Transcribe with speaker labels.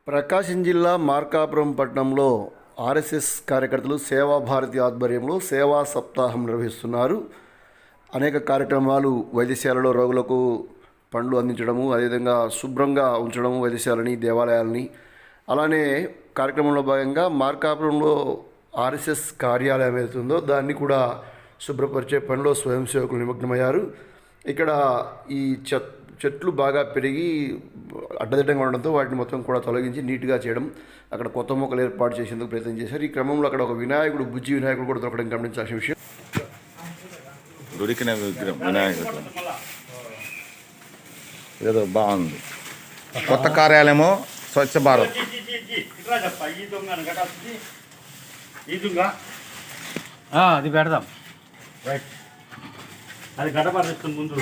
Speaker 1: ప్రకాశం జిల్లా మార్కాపురం పట్టణంలో ఆర్ఎస్ఎస్ కార్యకర్తలు సేవాభారతి ఆధ్వర్యంలో సేవా సప్తాహం నిర్వహిస్తున్నారు. అనేక కార్యక్రమాలు వైద్యశాలలో రోగులకు పండ్లు అందించడము, అదేవిధంగా శుభ్రంగా ఉంచడము వైద్యశాలని, దేవాలయాలని. అలానే కార్యక్రమంలో భాగంగా మార్కాపురంలో ఆర్ఎస్ఎస్ కార్యాలయం ఏదైతుందో దాన్ని కూడా శుభ్రపరిచే పనిలో స్వయం సేవకులు నిమగ్నమయ్యారు. ఇక్కడ ఈ చెట్లు బాగా పెరిగి అడ్డదిడ్డంగా ఉండడంతో వాటిని మొత్తం కూడా తొలగించి నీట్గా చేయడం, అక్కడ కొత్త మొక్కలు ఏర్పాటు చేసేందుకు ప్రయత్నం చేశారు. ఈ క్రమంలో అక్కడ ఒక వినాయకుడు, బుజ్జి వినాయకుడు కూడా దొరకడం గమనించాల్సిన విషయం.
Speaker 2: దొరికిన విగ్రహం వినాయకుడు ఏదో బాగుంది. కొత్త కార్యాలయము స్వచ్ఛ భారత్.
Speaker 3: అది పెడదాం. రైట్, అది గడపరిస్తుంది ముందు.